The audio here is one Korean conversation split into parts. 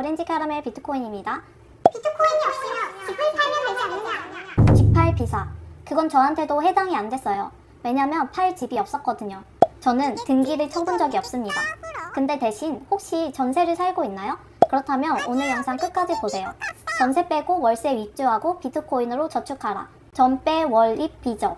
오렌지 캐러멜 비트코인입니다. 비트코인이 없으면 집을 팔면 되지 않느냐? 집 팔 비사. 그건 저한테도 해당이 안 됐어요. 왜냐면 팔 집이 없었거든요. 저는 등기를 쳐본 적이 없습니다. 근데 대신 혹시 전세를 살고 있나요? 그렇다면 오늘 영상 끝까지 보세요. 전세 빼고 월세 윗주하고 비트코인으로 저축하라. 전 빼 월입 비저.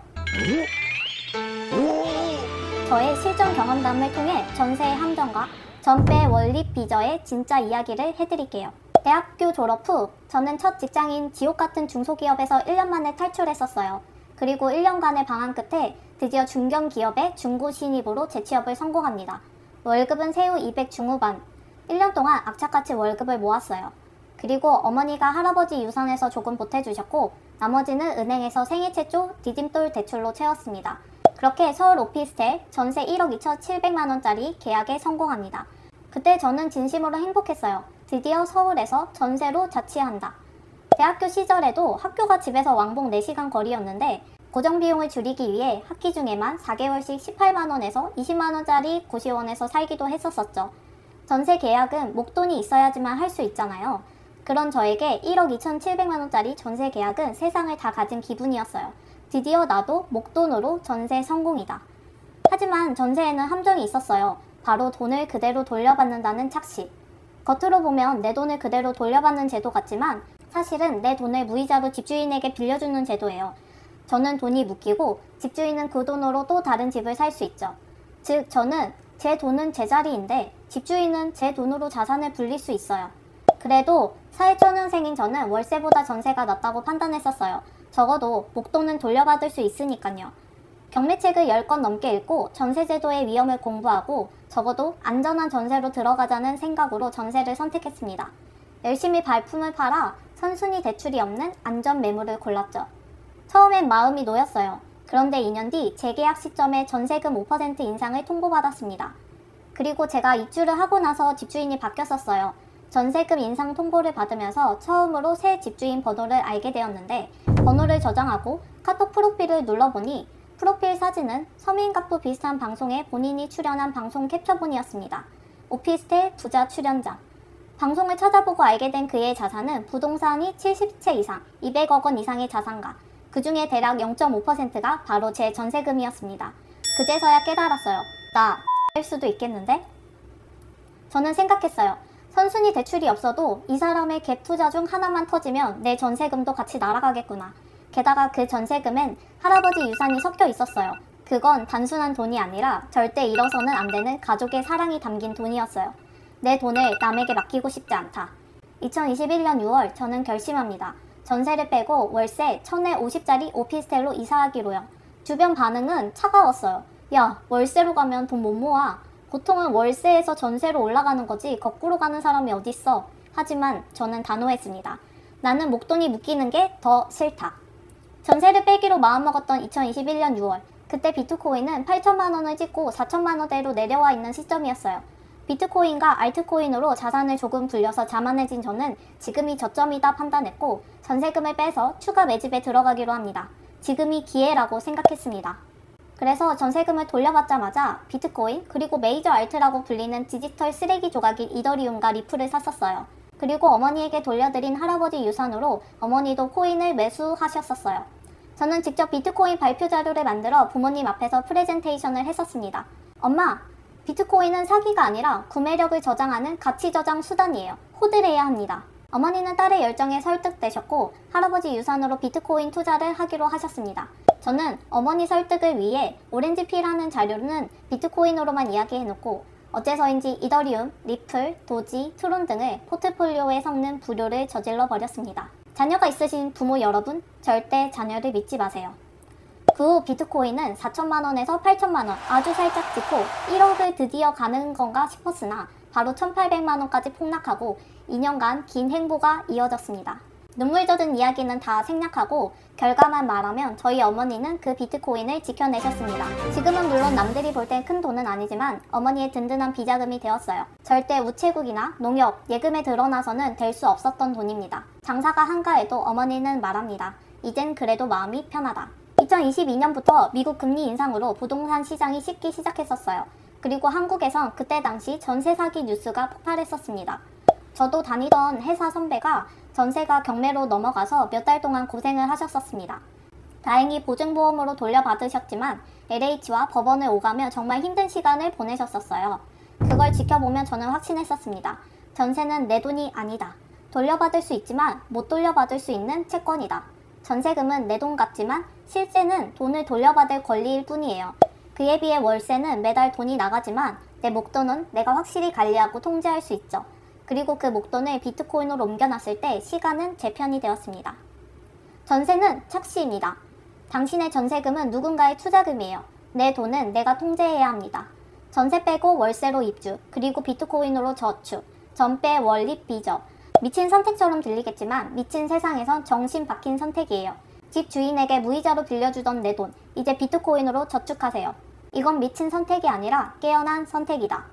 저의 실전 경험담을 통해 전세의 함정과 전 빼 월입 비저의 진짜 이야기를 해드릴게요. 대학교 졸업 후 저는 첫 직장인 지옥같은 중소기업에서 1년 만에 탈출했었어요. 그리고 1년간의 방황 끝에 드디어 중견기업의 중고 신입으로 재취업을 성공합니다. 월급은 새우 200 중후반. 1년 동안 악착같이 월급을 모았어요. 그리고 어머니가 할아버지 유산에서 조금 보태주셨고 나머지는 은행에서 생애 최초 디딤돌 대출로 채웠습니다. 그렇게 서울 오피스텔 전세 1억 2,700만원짜리 계약에 성공합니다. 그때 저는 진심으로 행복했어요. 드디어 서울에서 전세로 자취한다. 대학교 시절에도 학교가 집에서 왕복 4시간 거리였는데 고정비용을 줄이기 위해 학기 중에만 4개월씩 18만원에서 20만원짜리 고시원에서 살기도 했었었죠. 전세 계약은 목돈이 있어야지만 할 수 있잖아요. 그런 저에게 1억 2,700만원짜리 전세 계약은 세상을 다 가진 기분이었어요. 드디어 나도 목돈으로 전세 성공이다. 하지만 전세에는 함정이 있었어요. 바로 돈을 그대로 돌려받는다는 착시. 겉으로 보면 내 돈을 그대로 돌려받는 제도 같지만 사실은 내 돈을 무이자로 집주인에게 빌려주는 제도예요. 저는 돈이 묶이고 집주인은 그 돈으로 또 다른 집을 살 수 있죠. 즉 저는 제 돈은 제자리인데 집주인은 제 돈으로 자산을 불릴 수 있어요. 그래도 사회초년생인 저는 월세보다 전세가 낫다고 판단했었어요. 적어도 목돈은 돌려받을 수 있으니까요. 경매책을 10권 넘게 읽고 전세제도의 위험을 공부하고 적어도 안전한 전세로 들어가자는 생각으로 전세를 선택했습니다. 열심히 발품을 팔아 선순위 대출이 없는 안전 매물을 골랐죠. 처음엔 마음이 놓였어요. 그런데 2년 뒤 재계약 시점에 전세금 5% 인상을 통보받았습니다. 그리고 제가 입주를 하고 나서 집주인이 바뀌었었어요. 전세금 인상 통보를 받으면서 처음으로 새 집주인 번호를 알게 되었는데 번호를 저장하고 카톡 프로필을 눌러보니 프로필 사진은 서민갑부 비슷한 방송에 본인이 출연한 방송 캡처본이었습니다. 오피스텔 부자 출연자. 방송을 찾아보고 알게 된 그의 자산은 부동산이 70채 이상, 200억 원 이상의 자산가. 그 중에 대략 0.5%가 바로 제 전세금이었습니다. 그제서야 깨달았어요. 나 할 수도 있겠는데? 저는 생각했어요. 선순위 대출이 없어도 이 사람의 갭 투자 중 하나만 터지면 내 전세금도 같이 날아가겠구나. 게다가 그 전세금엔 할아버지 유산이 섞여 있었어요. 그건 단순한 돈이 아니라 절대 잃어서는 안 되는 가족의 사랑이 담긴 돈이었어요. 내 돈을 남에게 맡기고 싶지 않다. 2021년 6월 저는 결심합니다. 전세를 빼고 월세 1000에 50짜리 오피스텔로 이사하기로요. 주변 반응은 차가웠어요. 야, 월세로 가면 돈 못 모아. 보통은 월세에서 전세로 올라가는 거지 거꾸로 가는 사람이 어딨어. 하지만 저는 단호했습니다. 나는 목돈이 묶이는 게 더 싫다. 전세를 빼기로 마음먹었던 2021년 6월. 그때 비트코인은 8천만원을 찍고 4천만원대로 내려와 있는 시점이었어요. 비트코인과 알트코인으로 자산을 조금 불려서 자만해진 저는 지금이 저점이다 판단했고 전세금을 빼서 추가 매집에 들어가기로 합니다. 지금이 기회라고 생각했습니다. 그래서 전세금을 돌려받자마자 비트코인 그리고 메이저 알트라고 불리는 디지털 쓰레기 조각인 이더리움과 리플을 샀었어요. 그리고 어머니에게 돌려드린 할아버지 유산으로 어머니도 코인을 매수하셨었어요. 저는 직접 비트코인 발표 자료를 만들어 부모님 앞에서 프레젠테이션을 했었습니다. 엄마! 비트코인은 사기가 아니라 구매력을 저장하는 가치 저장 수단이에요. 호들해야 합니다. 어머니는 딸의 열정에 설득되셨고 할아버지 유산으로 비트코인 투자를 하기로 하셨습니다. 저는 어머니 설득을 위해 오렌지피라는 자료는 비트코인으로만 이야기해놓고 어째서인지 이더리움, 리플, 도지, 트론 등을 포트폴리오에 섞는 불효를 저질러 버렸습니다. 자녀가 있으신 부모 여러분, 절대 자녀를 믿지 마세요. 그 후 비트코인은 4천만원에서 8천만원 아주 살짝 찍고 1억을 드디어 가는 건가 싶었으나 바로 1800만원까지 폭락하고 2년간 긴 행보가 이어졌습니다. 눈물 젖은 이야기는 다 생략하고 결과만 말하면 저희 어머니는 그 비트코인을 지켜내셨습니다. 지금은 물론 남들이 볼 땐 큰 돈은 아니지만 어머니의 든든한 비자금이 되었어요. 절대 우체국이나 농협, 예금에 드러나서는 될 수 없었던 돈입니다. 장사가 한가해도 어머니는 말합니다. 이젠 그래도 마음이 편하다. 2022년부터 미국 금리 인상으로 부동산 시장이 식기 시작했었어요. 그리고 한국에선 그때 당시 전세 사기 뉴스가 폭발했었습니다. 저도 다니던 회사 선배가 전세가 경매로 넘어가서 몇 달 동안 고생을 하셨었습니다. 다행히 보증보험으로 돌려받으셨지만 LH와 법원을 오가며 정말 힘든 시간을 보내셨었어요. 그걸 지켜보면 저는 확신했었습니다. 전세는 내 돈이 아니다. 돌려받을 수 있지만 못 돌려받을 수 있는 채권이다. 전세금은 내 돈 같지만 실제는 돈을 돌려받을 권리일 뿐이에요. 그에 비해 월세는 매달 돈이 나가지만 내 목돈은 내가 확실히 관리하고 통제할 수 있죠. 그리고 그 목돈을 비트코인으로 옮겨놨을 때 시간은 제 편이 되었습니다. 전세는 착시입니다. 당신의 전세금은 누군가의 투자금이에요. 내 돈은 내가 통제해야 합니다. 전세 빼고 월세로 입주, 그리고 비트코인으로 저축, 전배 원립 비저. 미친 선택처럼 들리겠지만 미친 세상에선 정신 박힌 선택이에요. 집 주인에게 무이자로 빌려주던 내 돈, 이제 비트코인으로 저축하세요. 이건 미친 선택이 아니라 깨어난 선택이다.